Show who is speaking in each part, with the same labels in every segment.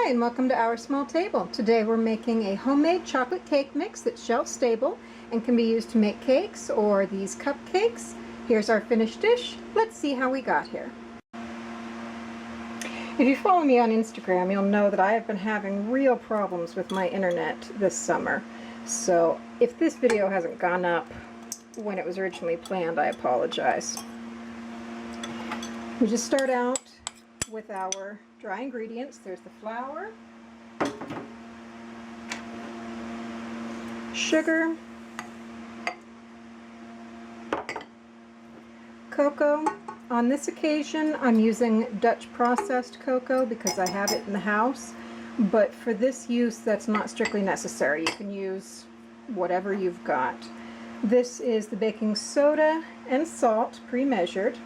Speaker 1: Hi, and welcome to Our Small Table. Today we're making a homemade chocolate cake mix that's shelf stable and can be used to make cakes or these cupcakes. Here's our finished dish. Let's see how we got here. If you follow me on Instagram, you'll know that I have been having real problems with my internet this summer. So if this video hasn't gone up when it was originally planned, I apologize. We just start out with our dry ingredients. There's the flour, sugar, cocoa. On this occasion, I'm using Dutch processed cocoa because I have it in the house, but for this use, that's not strictly necessary. You can use whatever you've got. This is the baking soda and salt, pre-measured.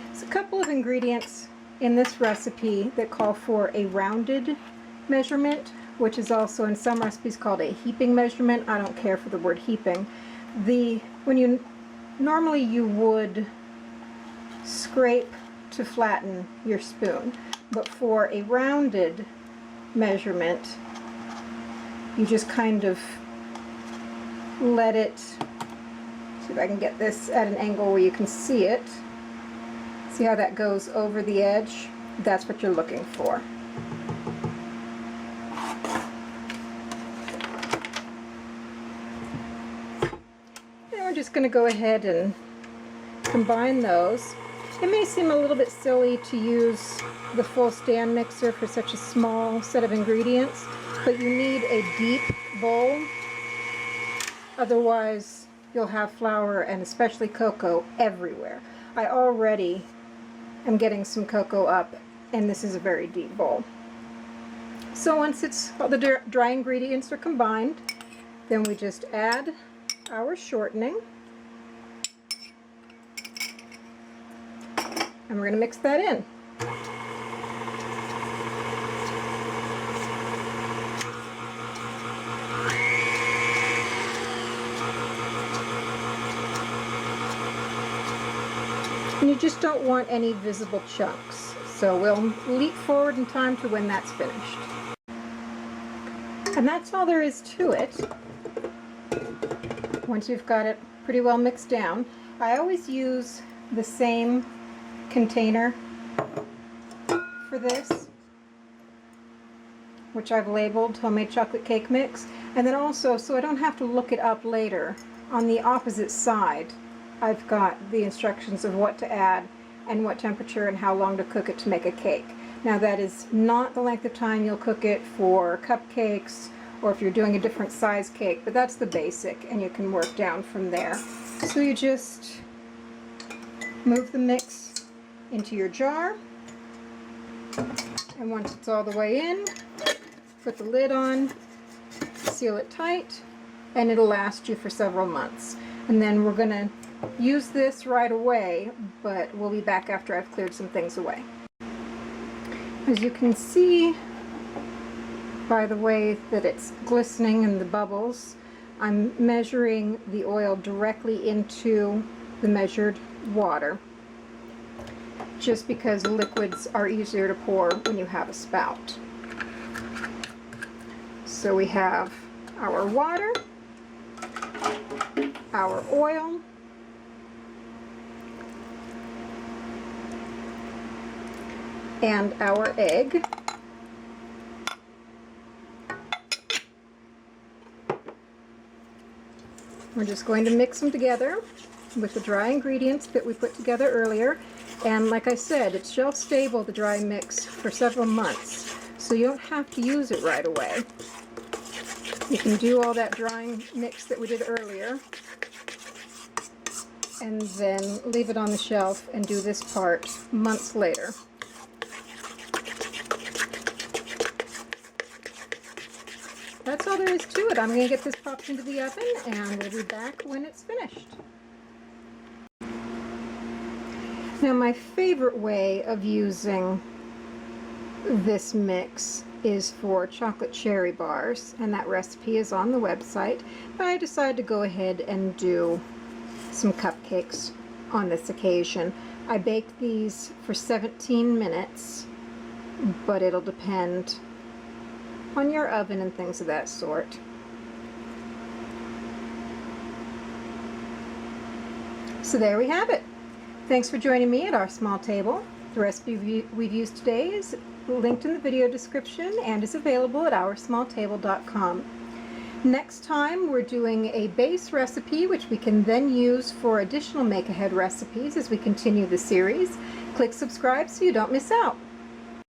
Speaker 1: There's a couple of ingredients in this recipe that call for a rounded measurement, which is also in some recipes called a heaping measurement. I don't care for the word heaping. Normally you would scrape to flatten your spoon, but for a rounded measurement you just kind of let it, see if I can get this at an angle where you can see it. See how that goes over the edge? That's what you're looking for. And we're just going to go ahead and combine those. It may seem a little bit silly to use the full stand mixer for such a small set of ingredients, but you need a deep bowl. Otherwise, you'll have flour and especially cocoa everywhere. I already I'm getting some cocoa up, and this is a very deep bowl. So once all the dry ingredients are combined, then we just add our shortening, and we're going to mix that in. And you just don't want any visible chunks, so we'll leap forward in time to when that's finished. And that's all there is to it. Once you've got it pretty well mixed down, I always use the same container for this, which I've labeled homemade chocolate cake mix, and then also, so I don't have to look it up later, on the opposite side I've got the instructions of what to add and what temperature and how long to cook it to make a cake. Now that is not the length of time you'll cook it for cupcakes or if you're doing a different size cake, but that's the basic and you can work down from there. So you just move the mix into your jar, and once it's all the way in, put the lid on, seal it tight, and it'll last you for several months. And then we're going to use this right away, but we'll be back after I've cleared some things away. As you can see by the way that it's glistening in the bubbles, I'm measuring the oil directly into the measured water, just because liquids are easier to pour when you have a spout. So we have our water, our oil, and our egg. We're just going to mix them together with the dry ingredients that we put together earlier. And like I said, it's shelf stable, the dry mix, for several months, so you don't have to use it right away. You can do all that drying mix that we did earlier and then leave it on the shelf and do this part months later. That's all there is to it. I'm going to get this popped into the oven and we'll be back when it's finished. Now my favorite way of using this mix is for chocolate cherry bars, and that recipe is on the website, but I decided to go ahead and do some cupcakes on this occasion. I baked these for 17 minutes, but it'll depend on your oven and things of that sort. So there we have it. Thanks for joining me at Our Small Table. The recipe we've used today is linked in the video description and is available at OurSmallTable.com. Next time we're doing a base recipe which we can then use for additional make-ahead recipes as we continue the series. Click subscribe so you don't miss out.